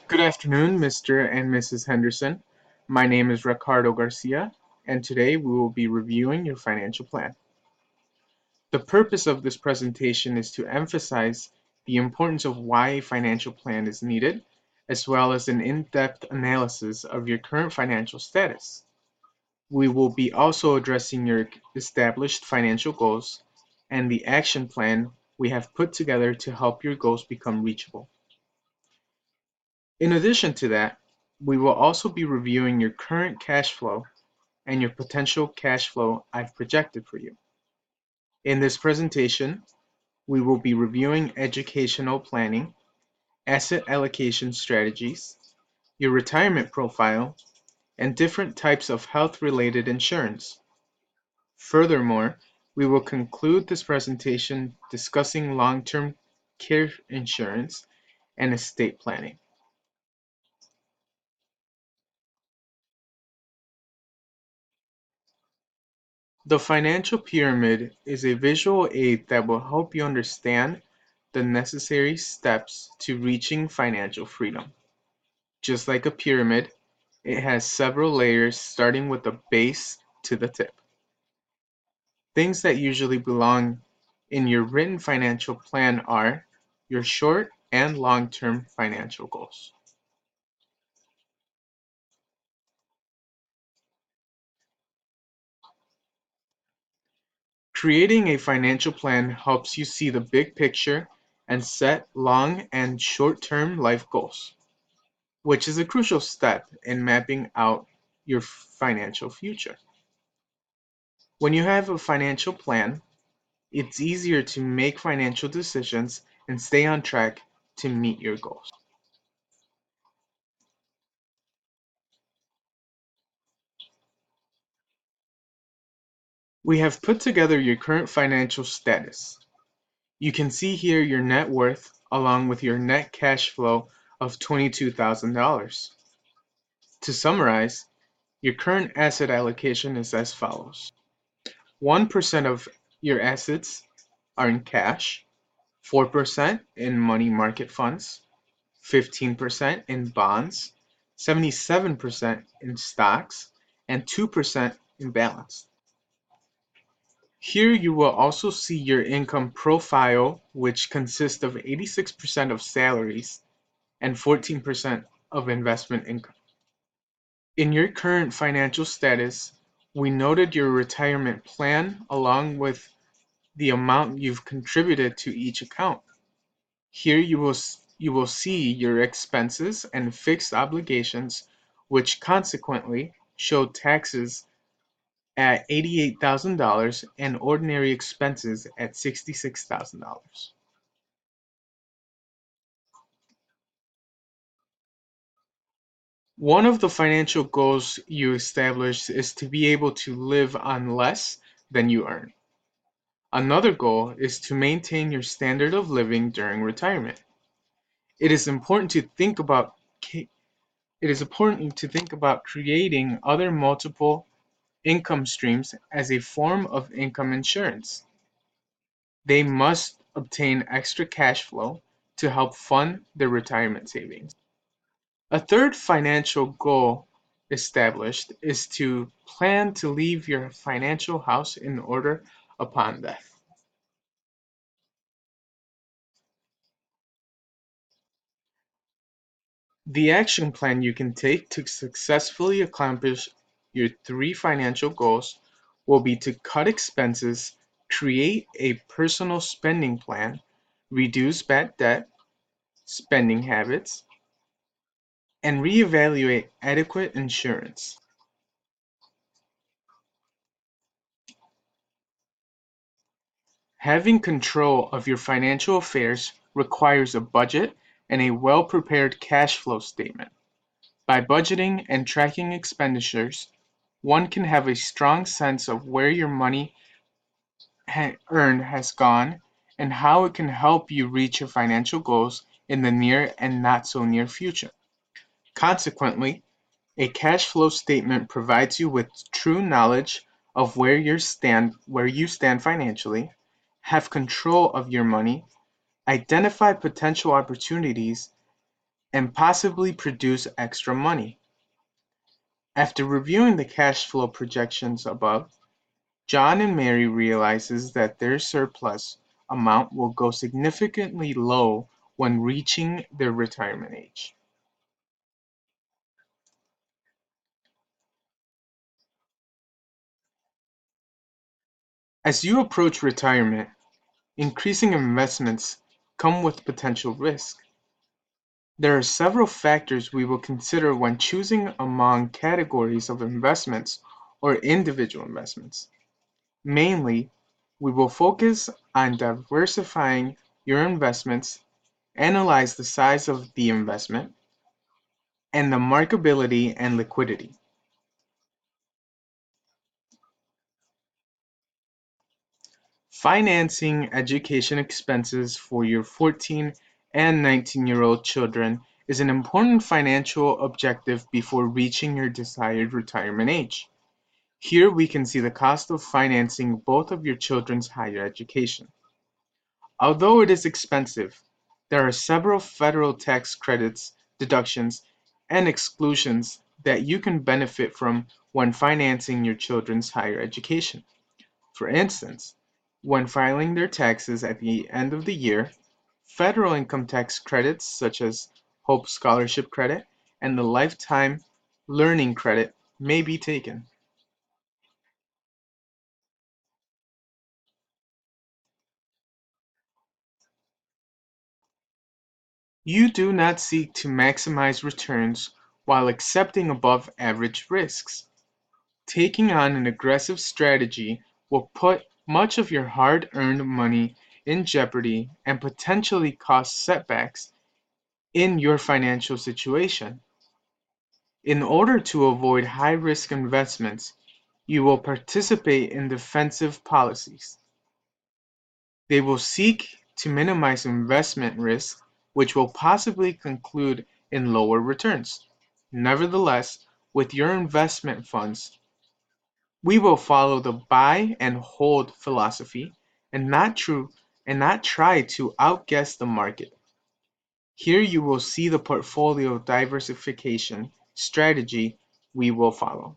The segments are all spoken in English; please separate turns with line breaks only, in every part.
Good afternoon, Mr. and Mrs. Henderson. My name is Ricardo Garcia, and today we will be reviewing your financial plan. The purpose of this presentation is to emphasize the importance of why a financial plan is needed, as well as an in-depth analysis of your current financial status. We will be also addressing your established financial goals and the action plan we have put together to help your goals become reachable. In addition to that, we will also be reviewing your current cash flow and your potential cash flow I've projected for you. In this presentation, we will be reviewing educational planning, asset allocation strategies, your retirement profile, and different types of health-related insurance. Furthermore, we will conclude this presentation discussing long-term care insurance and estate planning. The financial pyramid is a visual aid that will help you understand the necessary steps to reaching financial freedom. Just like a pyramid, it has several layers starting with the base to the tip. Things that usually belong in your written financial plan are your short and long-term financial goals. Creating a financial plan helps you see the big picture and set long and short-term life goals, which is a crucial step in mapping out your financial future. When you have a financial plan, it's easier to make financial decisions and stay on track to meet your goals. We have put together your current financial status. You can see here your net worth along with your net cash flow of $22,000. To summarize, your current asset allocation is as follows. 1% of your assets are in cash, 4% in money market funds, 15% in bonds, 77% in stocks, and 2% in balance. Here you will also see your income profile, which consists of 86% of salaries and 14% of investment income. In your current financial status, we noted your retirement plan along with the amount you've contributed to each account. Here you will see your expenses and fixed obligations, which consequently show taxes at $88,000 and ordinary expenses at $66,000. One of the financial goals you established is to be able to live on less than you earn. Another goal is to maintain your standard of living during retirement. It is important to think about creating other multiple income streams as a form of income insurance. They must obtain extra cash flow to help fund their retirement savings. A third financial goal established is to plan to leave your financial house in order upon death. The action plan you can take to successfully accomplish your three financial goals will be to cut expenses, create a personal spending plan, reduce bad debt, spending habits, and reevaluate adequate insurance. Having control of your financial affairs requires a budget and a well-prepared cash flow statement. By budgeting and tracking expenditures, one can have a strong sense of where your money earned has gone and how it can help you reach your financial goals in the near and not so near future. Consequently, a cash flow statement provides you with true knowledge of where you stand financially, have control of your money, identify potential opportunities, and possibly produce extra money. After reviewing the cash flow projections above, John and Mary realizes that their surplus amount will go significantly low when reaching their retirement age. As you approach retirement, increasing investments come with potential risk. There are several factors we will consider when choosing among categories of investments or individual investments. Mainly, we will focus on diversifying your investments, analyze the size of the investment, and the marketability and liquidity. Financing education expenses for your 14 and 19-year-old children is an important financial objective before reaching your desired retirement age. Here we can see the cost of financing both of your children's higher education. Although it is expensive, there are several federal tax credits, deductions, and exclusions that you can benefit from when financing your children's higher education. For instance, when filing their taxes at the end of the year, federal income tax credits such as Hope Scholarship Credit and the Lifetime Learning Credit may be taken. You do not seek to maximize returns while accepting above average risks. Taking on an aggressive strategy will put much of your hard earned money in jeopardy and potentially cause setbacks in your financial situation. In order to avoid high risk investments, you will participate in defensive policies. They will seek to minimize investment risk, which will possibly conclude in lower returns. Nevertheless, with your investment funds, we will follow the buy and hold philosophy and not try to outguess the market. Here you will see the portfolio diversification strategy we will follow.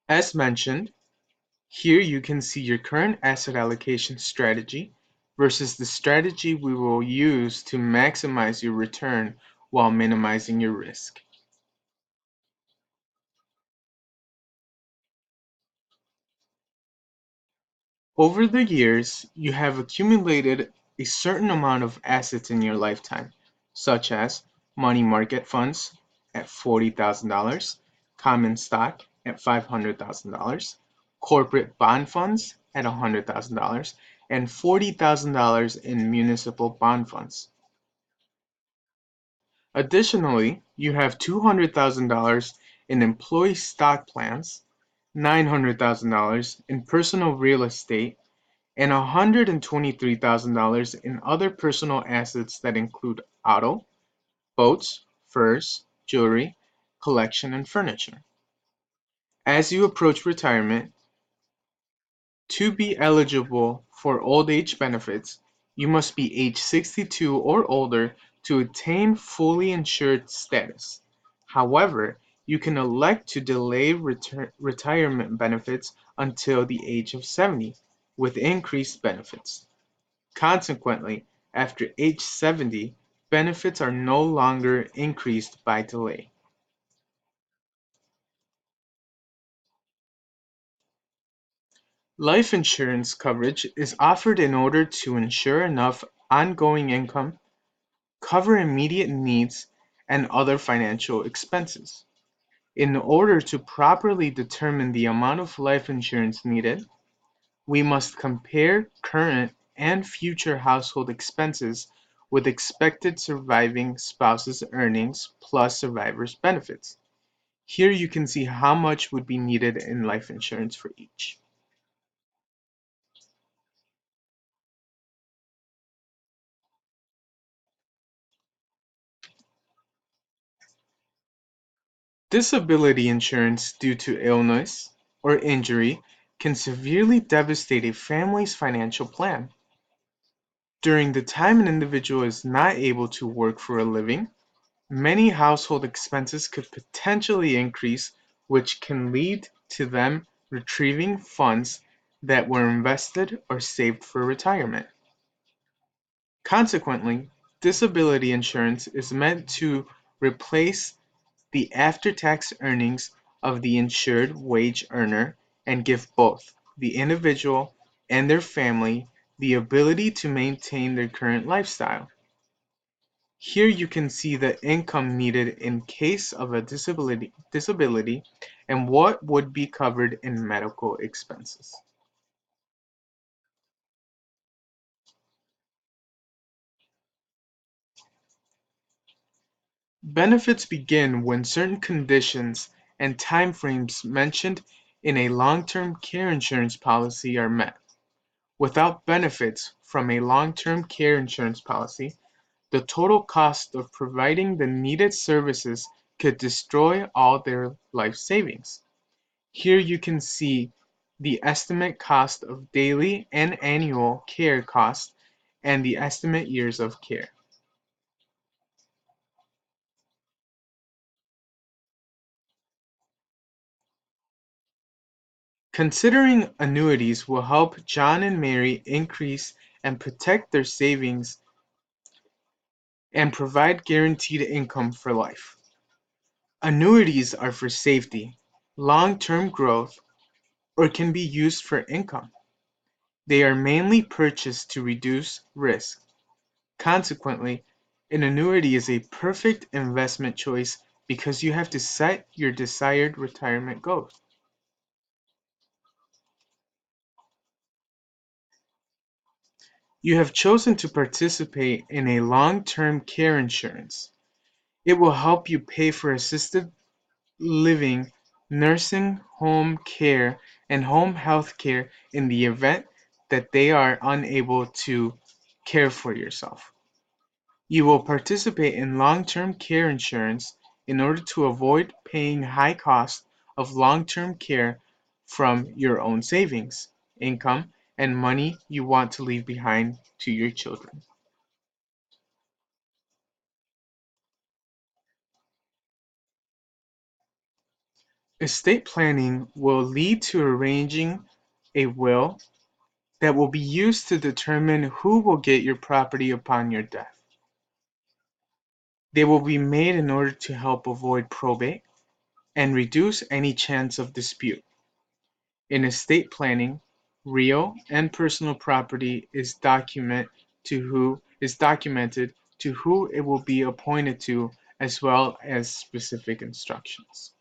As mentioned, here you can see your current asset allocation strategy versus the strategy we will use to maximize your return while minimizing your risk. Over the years, you have accumulated a certain amount of assets in your lifetime, such as money market funds at $40,000, common stock at $500,000, corporate bond funds at $100,000, and $40,000 in municipal bond funds. Additionally, you have $200,000 in employee stock plans, $900,000 in personal real estate, and $123,000 in other personal assets that include auto, boats, furs, jewelry, collection, and furniture. As you approach retirement, to be eligible for old age benefits, you must be age 62 or older to attain fully insured status. However, you can elect to delay retirement benefits until the age of 70 with increased benefits. Consequently, after age 70, benefits are no longer increased by delay. Life insurance coverage is offered in order to ensure enough ongoing income, cover immediate needs, and other financial expenses. In order to properly determine the amount of life insurance needed, we must compare current and future household expenses with expected surviving spouse's earnings plus survivor's benefits. Here you can see how much would be needed in life insurance for each. Disability insurance due to illness or injury can severely devastate a family's financial plan. During the time an individual is not able to work for a living, many household expenses could potentially increase, which can lead to them retrieving funds that were invested or saved for retirement. Consequently, disability insurance is meant to replace the after-tax earnings of the insured wage earner and give both the individual and their family the ability to maintain their current lifestyle. Here you can see the income needed in case of a disability and what would be covered in medical expenses. Benefits begin when certain conditions and timeframes mentioned in a long-term care insurance policy are met. Without benefits from a long-term care insurance policy, the total cost of providing the needed services could destroy all their life savings. Here you can see the estimate cost of daily and annual care costs and the estimate years of care. Considering annuities will help John and Mary increase and protect their savings and provide guaranteed income for life. Annuities are for safety, long-term growth, or can be used for income. They are mainly purchased to reduce risk. Consequently, an annuity is a perfect investment choice because you have to set your desired retirement goals. You have chosen to participate in a long-term care insurance. It will help you pay for assisted living, nursing home care, and home health care in the event that they are unable to care for yourself. You will participate in long-term care insurance in order to avoid paying high costs of long-term care from your own savings, income, and money you want to leave behind to your children. Estate planning will lead to arranging a will that will be used to determine who will get your property upon your death. They will be made in order to help avoid probate and reduce any chance of dispute. In estate planning, real and personal property is documented to who it will be appointed to as well as specific instructions.